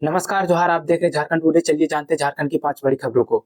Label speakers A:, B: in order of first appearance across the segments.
A: नमस्कार जोहार, आप देख रहे हैं झारखंड टुडे। चलिए जानते हैं झारखंड की 5 बड़ी खबरों को।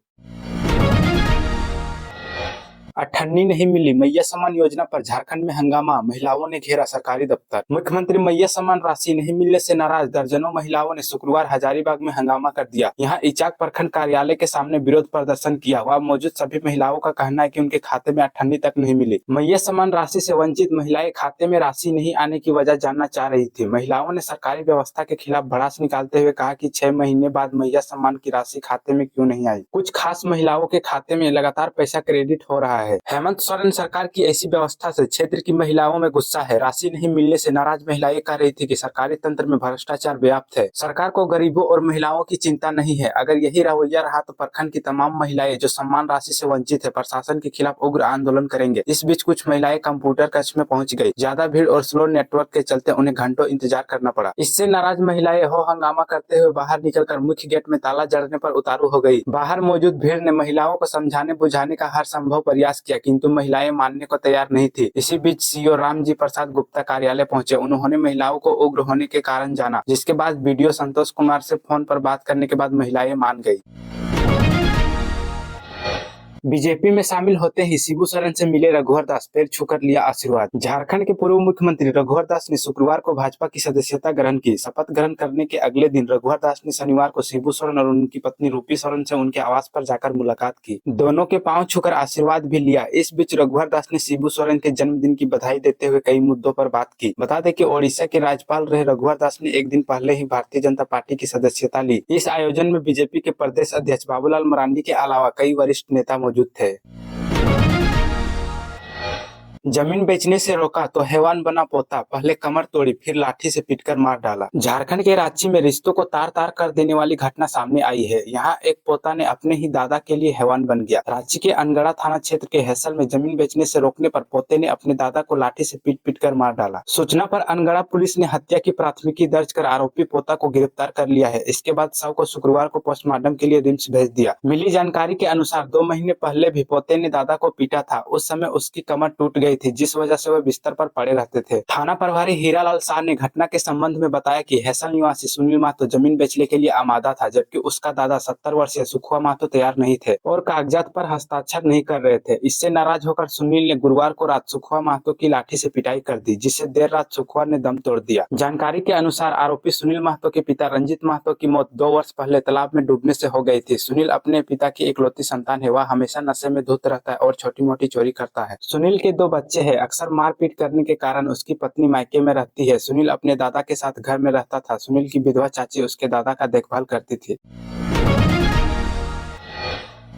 A: अठन्नी नहीं मिली मैया सम्मान योजना पर झारखंड में हंगामा, महिलाओं ने घेरा सरकारी दफ्तर। मुख्यमंत्री मैया सम्मान राशि नहीं मिलने से नाराज दर्जनों महिलाओं ने शुक्रवार हजारीबाग में हंगामा कर दिया। यहां इचाक प्रखंड कार्यालय के सामने विरोध प्रदर्शन किया। वहां मौजूद सभी महिलाओं का कहना है कि उनके खाते में अठन्नी तक नहीं मिली। मैया सम्मान राशि से वंचित महिलाएं खाते में राशि नहीं आने की वजह जानना चाह रही थी। महिलाओं ने सरकारी व्यवस्था के खिलाफ भड़ास निकालते हुए कहा कि 6 महीने बाद मैया सम्मान की राशि खाते में क्यों नहीं आई। कुछ खास महिलाओं के खाते में लगातार पैसा क्रेडिट हो रहा है। हेमंत सोरेन सरकार की ऐसी व्यवस्था से क्षेत्र की महिलाओं में गुस्सा है। राशि नहीं मिलने से नाराज महिलाएं कह रही थी कि सरकारी तंत्र में भ्रष्टाचार व्याप्त है। सरकार को गरीबों और महिलाओं की चिंता नहीं है। अगर यही रवैया रहा तो प्रखंड की तमाम महिलाएं जो सम्मान राशि से वंचित है प्रशासन के खिलाफ उग्र आंदोलन करेंगे। इस बीच कुछ महिलाएं कंप्यूटर कक्ष में पहुंच गई। ज्यादा भीड़ और स्लो नेटवर्क के चलते उन्हें घंटों इंतजार करना पड़ा। इससे नाराज महिलाएं हो हंगामा करते हुए बाहर निकलकर मुख्य गेट में ताला जड़ने पर उतारू हो गई। बाहर मौजूद भीड़ ने महिलाओं को समझाने बुझाने का हर संभव प्रयास किया, किंतु महिलाएं मानने को तैयार नहीं थी। इसी बीच सीओ रामजी प्रसाद गुप्ता कार्यालय पहुंचे। उन्होंने महिलाओं को उग्र होने के कारण जाना, जिसके बाद वीडियो संतोष कुमार से फोन पर बात करने के बाद महिलाएं मान गई। बीजेपी में शामिल होते ही शिबू सोरेन से मिले रघुवर दास, पैर छूकर लिया आशीर्वाद। झारखंड के पूर्व मुख्यमंत्री रघुवर दास ने शुक्रवार को भाजपा की सदस्यता ग्रहण की। शपथ ग्रहण करने के अगले दिन रघुवर दास ने शनिवार को शिबू सोरेन और उनकी पत्नी रूपी सोरेन से उनके आवास पर जाकर मुलाकात की। दोनों के पांव छूकर आशीर्वाद भी लिया। इस बीच रघुवर दास ने शिबू सोरेन के जन्मदिन की बधाई देते हुए कई मुद्दों पर बात की। बता दें कि ओडिशा के राज्यपाल रहे रघुवर दास ने एक दिन पहले ही भारतीय जनता पार्टी की सदस्यता ली। इस आयोजन में बीजेपी के प्रदेश अध्यक्ष बाबूलाल मरांडी के अलावा कई वरिष्ठ नेता मौजूद थे। जमीन बेचने से रोका तो हैवान बना पोता, पहले कमर तोड़ी फिर लाठी से पीटकर मार डाला। झारखंड के रांची में रिश्तों को तार तार कर देने वाली घटना सामने आई है। यहाँ एक पोता ने अपने ही दादा के लिए हैवान बन गया। रांची के अनगढ़ा थाना क्षेत्र के हैसल में जमीन बेचने से रोकने पर पोते ने अपने दादा को लाठी से पीट पीट कर मार डाला। सूचना पर अनगढ़ा पुलिस ने हत्या की प्राथमिकी दर्ज कर आरोपी पोता को गिरफ्तार कर लिया है। इसके बाद शव को शुक्रवार को पोस्टमार्टम के लिए रिम्स भेज दिया। मिली जानकारी के अनुसार 2 महीने पहले भी पोते ने दादा को पीटा था। उस समय उसकी कमर टूट गई थी, जिस वजह से वह बिस्तर पर पड़े रहते थे। थाना प्रभारी हीरालाल शाह ने घटना के संबंध में बताया कि हैसल निवासी सुनील महतो जमीन बेचने के लिए आमादा था, जबकि उसका दादा 70 वर्षीय सुखुआ महतो तैयार नहीं थे और कागजात पर हस्ताक्षर नहीं कर रहे थे। इससे नाराज होकर सुनील ने गुरुवार को रात सुखुआ महतो की लाठी से पिटाई कर दी, जिससे देर रात सुखुआ ने दम तोड़ दिया। जानकारी के अनुसार आरोपी सुनील महतो के पिता रंजीत महतो की मौत 2 वर्ष पहले तालाब में डूबने से हो गई थी। सुनील अपने पिता की इकलौती संतान है। वह हमेशा नशे में धुत रहता है और छोटी मोटी चोरी करता है। सुनील के 2 बच्चे हैं। अक्सर मारपीट करने के कारण उसकी पत्नी मायके में रहती है। सुनील अपने दादा के साथ घर में रहता था। सुनील की विधवा चाची उसके दादा का देखभाल करती थी।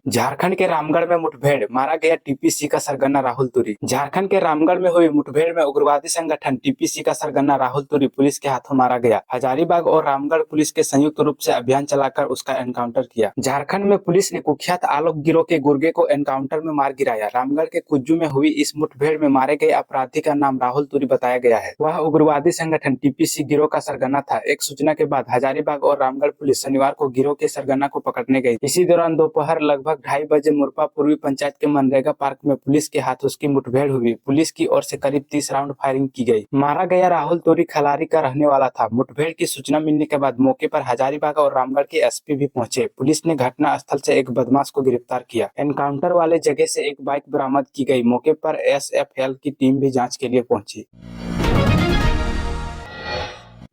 A: झारखंड के रामगढ़ में मुठभेड़, मारा गया टीपीसी का सरगना राहुल तुरी। झारखंड के रामगढ़ में हुई मुठभेड़ में उग्रवादी संगठन टीपीसी का सरगना राहुल तुरी पुलिस के हाथों मारा गया। हजारीबाग और रामगढ़ पुलिस के संयुक्त रूप से अभियान चलाकर उसका एनकाउंटर किया। झारखंड में पुलिस ने कुख्यात आलोक गिरोह के गुर्गे को एनकाउंटर में मार गिराया। रामगढ़ के कुज्जू में हुई इस मुठभेड़ में मारे गए अपराधी का नाम राहुल तुरी बताया गया है। वह उग्रवादी संगठन टीपीसी गिरोह का सरगना था। एक सूचना के बाद हजारीबाग और रामगढ़ पुलिस शनिवार को गिरोह के सरगना को पकड़ने गई। इसी दौरान दोपहर लगभग 2:30 बजे मुरपा पूर्वी पंचायत के मनरेगा पार्क में पुलिस के हाथ उसकी मुठभेड़ हुई। पुलिस की ओर से करीब 30 राउंड फायरिंग की गई। मारा गया राहुल तुरी खलारी का रहने वाला था। मुठभेड़ की सूचना मिलने के बाद मौके पर हजारीबाग और रामगढ़ के एसपी भी पहुंचे। पुलिस ने घटना स्थल से एक बदमाश को गिरफ्तार किया। एनकाउंटर वाले जगह से एक बाइक बरामद की गई। मौके पर एसएफएल की टीम भी जांच के लिए पहुंची।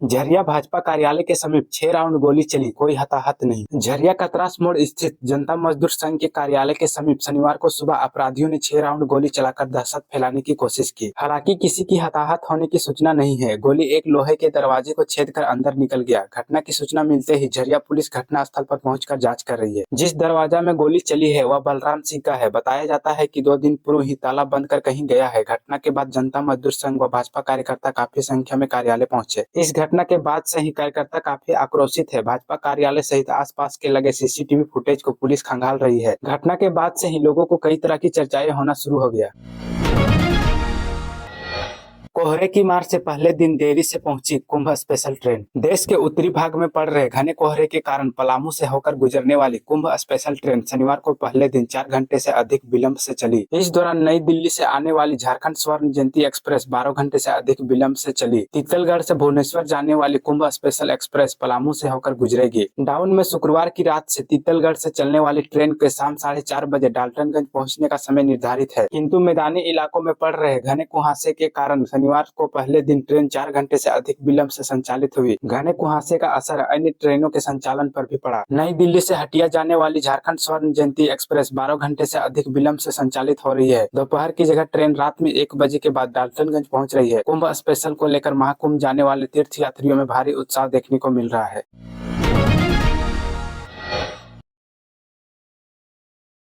A: झरिया भाजपा कार्यालय के समीप 6 राउंड गोली चली, कोई हताहत नहीं। झरिया कतरास मोड़ स्थित जनता मजदूर संघ के कार्यालय के समीप शनिवार को सुबह अपराधियों ने 6 राउंड गोली चलाकर दहशत फैलाने की कोशिश की। हालांकि किसी की हताहत होने की सूचना नहीं है। गोली एक लोहे के दरवाजे को छेद कर अंदर निकल गया। घटना की सूचना मिलते ही झरिया पुलिस घटना स्थल पर पहुंचकर जांच कर रही है। जिस दरवाजा में गोली चली है वह बलराम सिंह का है। बताया जाता है कि 2 दिन पूर्व ही ताला बंद कर कहीं गया है। घटना के बाद जनता मजदूर संघ व भाजपा कार्यकर्ता काफी संख्या में कार्यालय पहुंचे। इस घटना के बाद से ही कार्यकर्ता काफी आक्रोशित है। भाजपा कार्यालय सहित आसपास के लगे सीसीटीवी फुटेज को पुलिस खंगाल रही है। घटना के बाद से ही लोगों को कई तरह की चर्चाएं होना शुरू हो गया। कोहरे की मार से पहले दिन देरी से पहुंची कुंभ स्पेशल ट्रेन। देश के उत्तरी भाग में पड़ रहे घने कोहरे के कारण पलामू से होकर गुजरने वाली कुंभ स्पेशल ट्रेन शनिवार को पहले दिन 4 घंटे से अधिक विलंब से चली। इस दौरान नई दिल्ली से आने वाली झारखंड स्वर्ण जयंती एक्सप्रेस 12 घंटे से अधिक विलंब से चली। तीतलगढ़ से भुवनेश्वर जाने वाली कुंभ स्पेशल एक्सप्रेस पलामू से होकर गुजरेगी। डाउन में शुक्रवार की रात से तीतलगढ़ से चलने वाली ट्रेन के शाम 4:30 बजे डाल्टनगंज पहुँचने का समय निर्धारित है, किंतु मैदानी इलाकों में पड़ रहे घने कुहासे के कारण शनिवार को पहले दिन ट्रेन 4 घंटे से अधिक विलंब से संचालित हुई। घने कुहासे का असर अन्य ट्रेनों के संचालन पर भी पड़ा। नई दिल्ली से हटिया जाने वाली झारखंड स्वर्ण जयंती एक्सप्रेस 12 घंटे से अधिक विलंब से संचालित हो रही है। दोपहर की जगह ट्रेन रात में 1 बजे के बाद डाल्टनगंज पहुंच रही है। कुंभ स्पेशल को लेकर महाकुंभ जाने वाले तीर्थ यात्रियों में भारी उत्साह देखने को मिल रहा है।